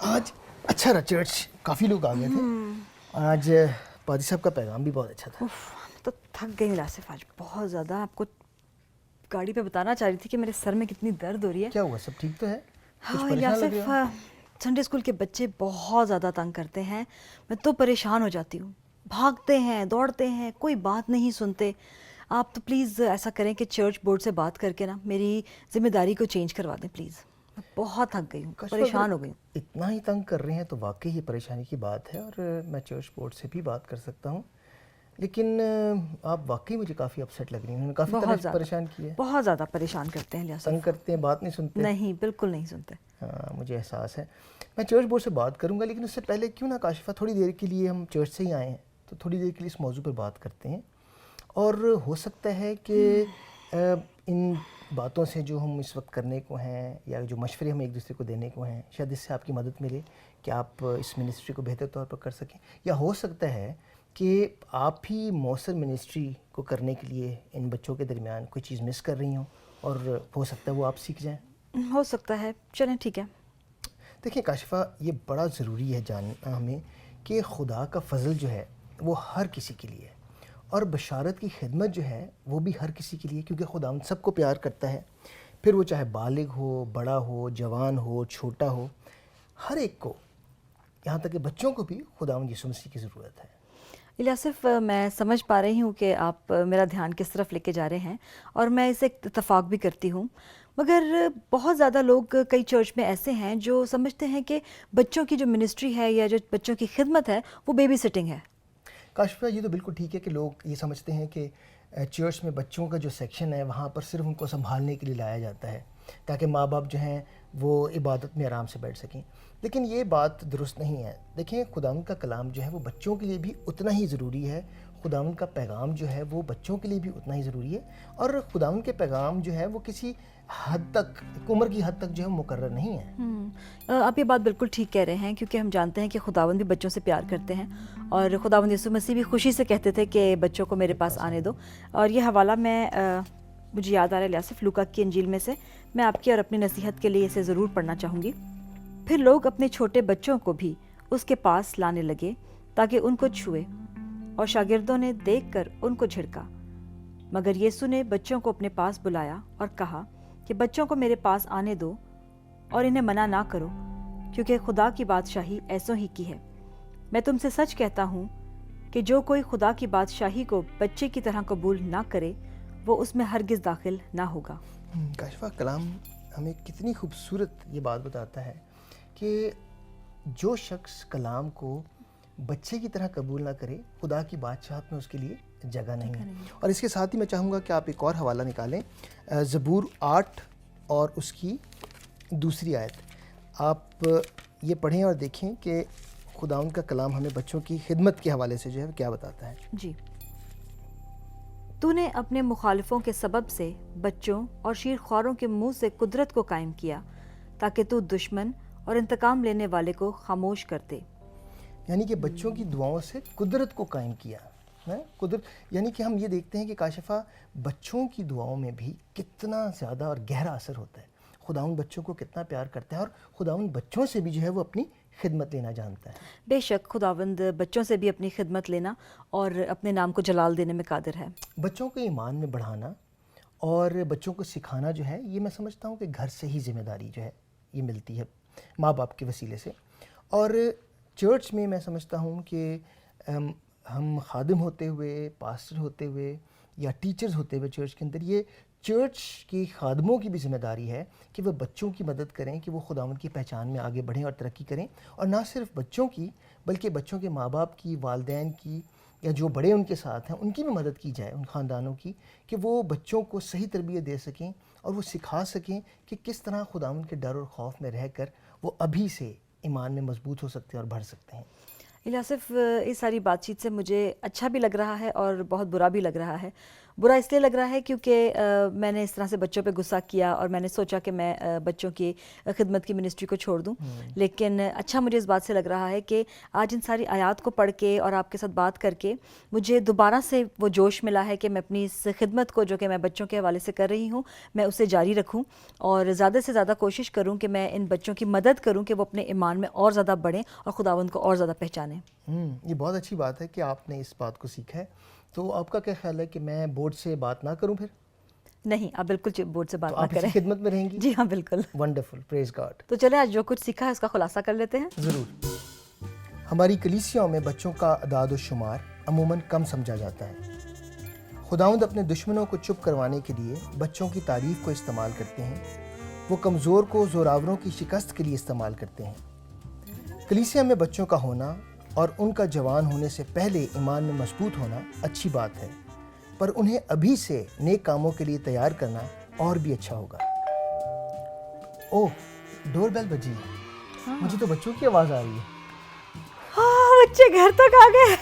آج اچھا رہا چرچ, کافی لوگ آ گئے تھے. آج پادری صاحب کا پیغام بھی بہت اچھا تھا. تو تھک گئی آصف آج بہت زیادہ. آپ کو گاڑی پہ بتانا چاہ رہی تھی کہ میرے سر میں کتنی درد ہو رہی ہے. کیا ہوا, سب ٹھیک تو ہے؟ کچھ ہاں پریشان لگ آصف, رہے ہو؟ سنڈے اسکول کے بچے بہت زیادہ تنگ کرتے ہیں. میں تو پریشان ہو جاتی ہوں. بھاگتے ہیں, دوڑتے ہیں, کوئی بات نہیں سنتے. آپ تو پلیز ایسا کریں کہ چرچ بورڈ سے بات کر کے نا میری ذمہ داری کو چینج کروا دیں پلیز. میں بہت تھک گئی ہوں, پریشان ہو گئی ہوں. اتنا ہی تنگ کر رہے ہیں تو واقعی یہ پریشانی کی بات ہے, اور میں چرچ بورڈ سے بھی بات کر سکتا ہوں. لیکن آپ واقعی مجھے کافی اپسیٹ لگ رہی ہیں. انہوں نے کافی طرح بہت سے زیادہ, پریشان کیا ہے. بہت زیادہ پریشان کرتے ہیں لیاسف. تنگ کرتے ہیں, بات نہیں سنتے. نہیں, بالکل نہیں سنتے. ہاں, مجھے احساس ہے. میں چرچ بورڈ سے بات کروں گا, لیکن اس سے پہلے کیوں نہ کاشفہ تھوڑی دیر کے لیے, ہم چرچ سے ہی آئے ہیں تو تھوڑی دیر کے لیے اس موضوع پر بات کرتے ہیں. اور ہو سکتا ہے کہ ان باتوں سے جو ہم اس وقت کرنے کو ہیں, یا جو مشورے ہم ایک دوسرے کو دینے کو ہیں, شاید اس سے آپ کی مدد ملے کہ آپ اس منسٹری کو بہتر طور پر کر سکیں. یا ہو سکتا ہے کہ آپ ہی مؤثر منسٹری کو کرنے کے لیے ان بچوں کے درمیان کوئی چیز مس کر رہی ہوں, اور ہو سکتا ہے وہ آپ سیکھ جائیں. ہو سکتا ہے, چلیں ٹھیک ہے. دیکھیں کاشفہ, یہ بڑا ضروری ہے جاننا ہمیں کہ خدا کا فضل جو ہے وہ ہر کسی کے لیے ہے, اور بشارت کی خدمت جو ہے وہ بھی ہر کسی کے لیے, کیونکہ خدا ان سب کو پیار کرتا ہے. پھر وہ چاہے بالغ ہو, بڑا ہو, جوان ہو, چھوٹا ہو, ہر ایک کو, یہاں تک کہ بچوں کو بھی خداوند یسوع مسیح کی ضرورت ہے. الیاسف, میں سمجھ پا رہی ہوں کہ آپ میرا دھیان کس طرف لے کے جا رہے ہیں, اور میں اسے اتفاق بھی کرتی ہوں. مگر بہت زیادہ لوگ کئی چرچ میں ایسے ہیں جو سمجھتے ہیں کہ بچوں کی جو منسٹری ہے یا جو بچوں کی خدمت ہے وہ بیبی سٹنگ ہے. کاشفہ, یہ تو بالکل ٹھیک ہے کہ لوگ یہ سمجھتے ہیں کہ چرچ میں بچوں کا جو سیکشن ہے وہاں پر صرف ان کو سنبھالنے کے لیے لایا جاتا ہے تاکہ ماں باپ جو ہیں وہ عبادت میں آرام سے بیٹھ سکیں. لیکن یہ بات درست نہیں ہے. دیکھیں, خداوند کا کلام جو ہے وہ بچوں کے لیے بھی اتنا ہی ضروری ہے. خداوند کا پیغام جو ہے وہ بچوں کے لیے بھی اتنا ہی ضروری ہے, اور خداوند کے پیغام جو ہے وہ کسی حد تک, ایک عمر کی حد تک جو ہے مقرر نہیں ہے. آپ یہ بات بالکل ٹھیک کہہ رہے ہیں, کیونکہ ہم جانتے ہیں کہ خداوند بھی بچوں سے پیار کرتے ہیں, اور خداوند یسوع مسیح بھی خوشی سے کہتے تھے کہ بچوں کو میرے پاس آنے دو. اور یہ حوالہ مجھے یاد آ رہا ہے لیاسف, لوکا کی انجیل میں سے. میں آپ کی اور اپنی نصیحت کے لیے اسے ضرور پڑھنا چاہوں گی. پھر لوگ اپنے چھوٹے بچوں کو بھی اس کے پاس لانے لگے تاکہ ان کو چھوئے, اور شاگردوں نے دیکھ کر ان کو جھڑکا. مگر یسوع نے بچوں کو اپنے پاس بلایا اور کہا کہ بچوں کو میرے پاس آنے دو اور انہیں منع نہ کرو, کیونکہ خدا کی بادشاہی ایسوں ہی کی ہے. میں تم سے سچ کہتا ہوں کہ جو کوئی خدا کی بادشاہی کو بچے کی طرح قبول نہ کرے وہ اس میں ہرگز داخل نہ ہوگا. کاشفہ, کلام ہمیں کتنی خوبصورت یہ بات بتاتا ہے کہ جو شخص کلام کو بچے کی طرح قبول نہ کرے, خدا کی بادشاہت میں اس کے لیے جگہ نہیں ہے. اور اس کے ساتھ ہی میں چاہوں گا کہ آپ ایک اور حوالہ نکالیں, زبور 8 اور اس کی 2 آیت. آپ یہ پڑھیں اور دیکھیں کہ خداوند کا کلام ہمیں بچوں کی خدمت کے حوالے سے جو ہے کیا بتاتا ہے. جی. تو نے اپنے مخالفوں کے سبب سے بچوں اور شیر خواروں کے منہ سے قدرت کو قائم کیا تاکہ تو دشمن اور انتقام لینے والے کو خاموش کر دے. یعنی کہ بچوں کی دعاؤں سے قدرت کو قائم کیا. قدرت یعنی کہ ہم یہ دیکھتے ہیں کہ کاشفہ, بچوں کی دعاؤں میں بھی کتنا زیادہ اور گہرا اثر ہوتا ہے. خداوند بچوں کو کتنا پیار کرتا ہے, اور خداوند بچوں سے بھی جو ہے وہ اپنی خدمت لینا جانتا ہے. بے شک خداوند بچوں سے بھی اپنی خدمت لینا اور اپنے نام کو جلال دینے میں قادر ہے. بچوں کو ایمان میں بڑھانا اور بچوں کو سکھانا جو ہے, یہ میں سمجھتا ہوں کہ گھر سے ہی ذمہ داری جو ہے یہ ملتی ہے ماں باپ کے وسیلے سے. اور چرچ میں میں سمجھتا ہوں کہ ہم خادم ہوتے ہوئے, پاسٹر ہوتے ہوئے یا ٹیچرز ہوتے ہوئے چرچ کے اندر, یہ چرچ کی خادموں کی بھی ذمہ داری ہے کہ وہ بچوں کی مدد کریں کہ وہ خداوند کی پہچان میں آگے بڑھیں اور ترقی کریں. اور نہ صرف بچوں کی بلکہ بچوں کے ماں باپ کی, والدین کی, یا جو بڑے ان کے ساتھ ہیں ان کی بھی مدد کی جائے, ان خاندانوں کی, کہ وہ بچوں کو صحیح تربیت دے سکیں اور وہ سکھا سکیں کہ کس طرح خداوند کے ڈر اور خوف میں رہ کر وہ ابھی سے ایمان میں مضبوط ہو سکتے ہیں اور بڑھ سکتے ہیں. الیاسف, اس ساری بات چیت سے مجھے اچھا بھی لگ رہا ہے اور بہت برا بھی لگ رہا ہے. برا اس لیے لگ رہا ہے کیونکہ میں نے اس طرح سے بچوں پہ غصہ کیا اور میں نے سوچا کہ میں بچوں کی خدمت کی منسٹری کو چھوڑ دوں. لیکن اچھا مجھے اس بات سے لگ رہا ہے کہ آج ان ساری آیات کو پڑھ کے اور آپ کے ساتھ بات کر کے مجھے دوبارہ سے وہ جوش ملا ہے کہ میں اپنی اس خدمت کو جو کہ میں بچوں کے حوالے سے کر رہی ہوں میں اسے جاری رکھوں اور زیادہ سے زیادہ کوشش کروں کہ میں ان بچوں کی مدد کروں کہ وہ اپنے ایمان میں اور زیادہ بڑھیں اور خداوند کو اور زیادہ پہچانیں. یہ بہت اچھی بات ہے کہ آپ نے اس بات کو سیکھا ہے. تو آپ کا کیا خیال ہے کہ میں بورڈ سے بات نہ کروں پھر؟ نہیں، آپ بالکل بورڈ سے بات تو نہ آپ کریں. اسی خدمت میں رہیں گی؟ جی ہاں بالکل. ونڈرفل، پریز گاڈ. تو چلیں آج جو کچھ سیکھا ہے اس کا خلاصہ کر لیتے ہیں. ضرور. ہماری کلیسیاؤں میں بچوں کا اعداد و شمار عموماً کم سمجھا جاتا ہے. خداوند اپنے دشمنوں کو چپ کروانے کے لیے بچوں کی تعریف کو استعمال کرتے ہیں. وہ کمزور کو زوراوروں کی شکست کے لیے استعمال کرتے ہیں. کلیسیا میں بچوں کا ہونا اور ان کا جوان ہونے سے پہلے ایمان میں مضبوط ہونا اچھی بات ہے، پر انہیں ابھی سے نیک کاموں کے لیے تیار کرنا اور بھی اچھا ہوگا. اوہ، ڈور بیل بجی. مجھے تو بچوں کی آواز آ رہی ہے. بچے گھر تک آ گئے.